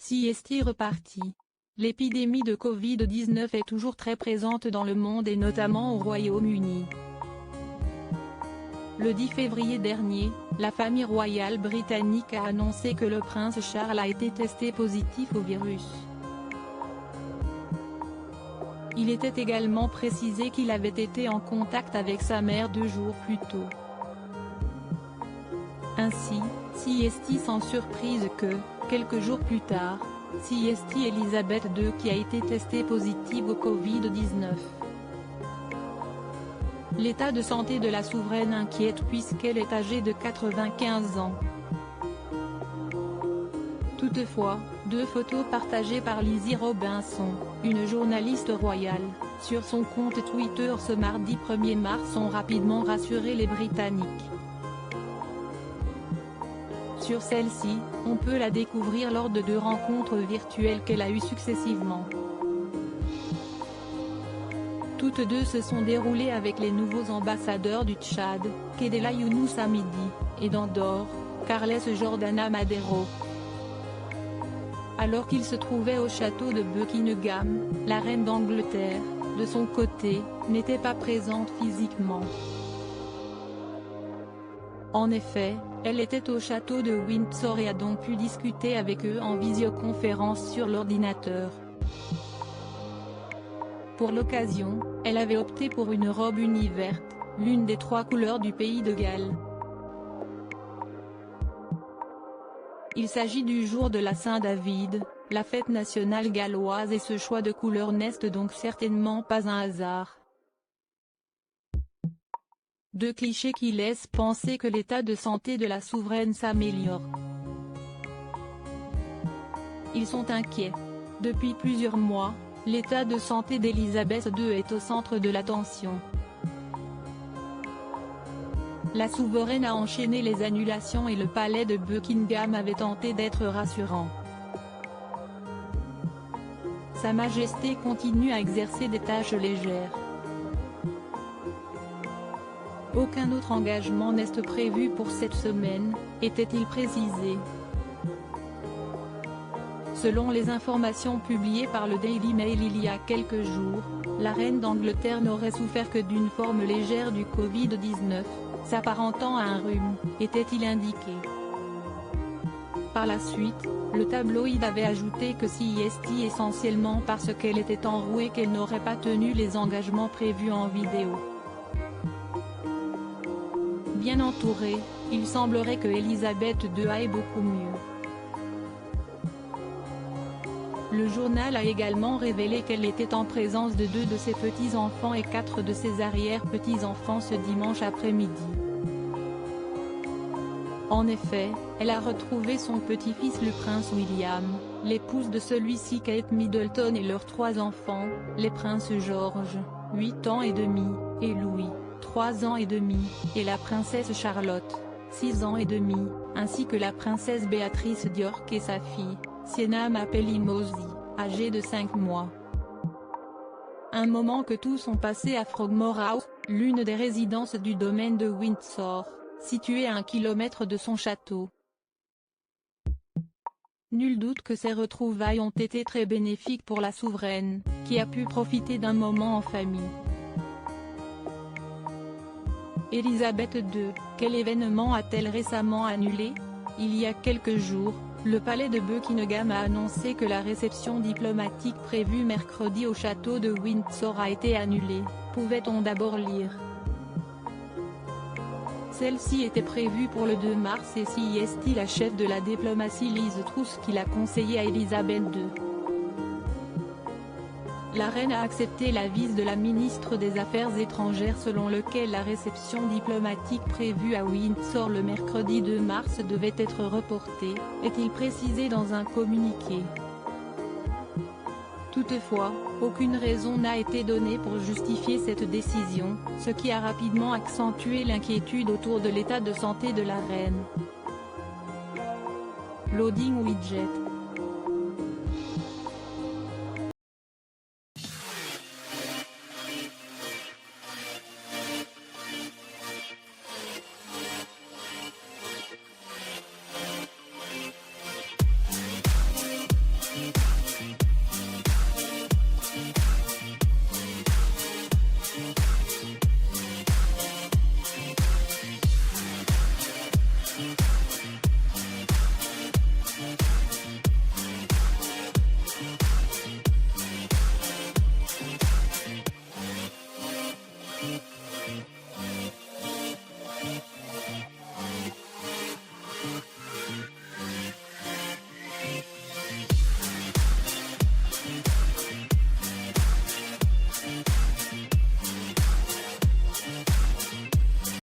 CST reparti. L'épidémie de Covid-19 est toujours très présente dans le monde et notamment au Royaume-Uni. Le 10 février dernier, la famille royale britannique a annoncé que le prince Charles a été testé positif au virus. Il était également précisé qu'il avait été en contact avec sa mère 2 jours plus tôt. Ainsi, CST sans surprise que, quelques jours plus tard, CST Elisabeth II qui a été testée positive au Covid-19. L'état de santé de la souveraine inquiète puisqu'elle est âgée de 95 ans. Toutefois, 2 photos partagées par Lizzie Robinson, une journaliste royale, sur son compte Twitter ce mardi 1er mars ont rapidement rassuré les Britanniques. Sur celle-ci, on peut la découvrir lors de 2 rencontres virtuelles qu'elle a eues successivement. Toutes 2 se sont déroulées avec les nouveaux ambassadeurs du Tchad, Kedela Younous Hamidi, et d'Andorre, Carles Jordana Madero. Alors qu'il se trouvait au château de Buckingham, la reine d'Angleterre, de son côté, n'était pas présente physiquement. En effet, elle était au château de Windsor et a donc pu discuter avec eux en visioconférence sur l'ordinateur. Pour l'occasion, elle avait opté pour une robe unie verte, l'une des 3 couleurs du pays de Galles. Il s'agit du jour de la Saint-David, la fête nationale galloise et ce choix de couleur n'est donc certainement pas un hasard. 2 clichés qui laissent penser que l'état de santé de la souveraine s'améliore. Ils sont inquiets. Depuis plusieurs mois, l'état de santé d'Elisabeth II est au centre de l'attention. La souveraine a enchaîné les annulations et le palais de Buckingham avait tenté d'être rassurant. Sa Majesté continue à exercer des tâches légères. Aucun autre engagement n'est prévu pour cette semaine, était-il précisé. Selon les informations publiées par le Daily Mail il y a quelques jours, la reine d'Angleterre n'aurait souffert que d'une forme légère du Covid-19, s'apparentant à un rhume, était-il indiqué. Par la suite, le tabloïd avait ajouté que CST essentiellement parce qu'elle était enrouée qu'elle n'aurait pas tenu les engagements prévus en vidéo. Bien entourée, il semblerait que Elisabeth II aille beaucoup mieux. Le journal a également révélé qu'elle était en présence de 2 de ses petits-enfants et 4 de ses arrière-petits-enfants ce dimanche après-midi. En effet, elle a retrouvé son petit-fils le prince William, l'épouse de celui-ci Kate Middleton et leurs 3 enfants, les princes George, 8 ans et demi, et Louis, 3 ans et demi, et la princesse Charlotte, 6 ans et demi, ainsi que la princesse Béatrice d'York et sa fille, Sienna Mapelimosi, âgée de 5 mois. Un moment que tous ont passé à Frogmore House, l'une des résidences du domaine de Windsor, située à 1 kilomètre de son château. Nul doute que ces retrouvailles ont été très bénéfiques pour la souveraine, qui a pu profiter d'un moment en famille. Elisabeth II, quel événement a-t-elle récemment annulé? Il y a quelques jours, le palais de Buckingham a annoncé que la réception diplomatique prévue mercredi au château de Windsor a été annulée, pouvait-on d'abord lire. Celle-ci était prévue pour le 2 mars et CST la chef de la diplomatie Liz Truss qui l'a conseillé à Elisabeth II. La reine a accepté l'avis de la ministre des Affaires étrangères selon lequel la réception diplomatique prévue à Windsor le mercredi 2 mars devait être reportée, est-il précisé dans un communiqué. Toutefois, aucune raison n'a été donnée pour justifier cette décision, ce qui a rapidement accentué l'inquiétude autour de l'état de santé de la reine. Loading widget.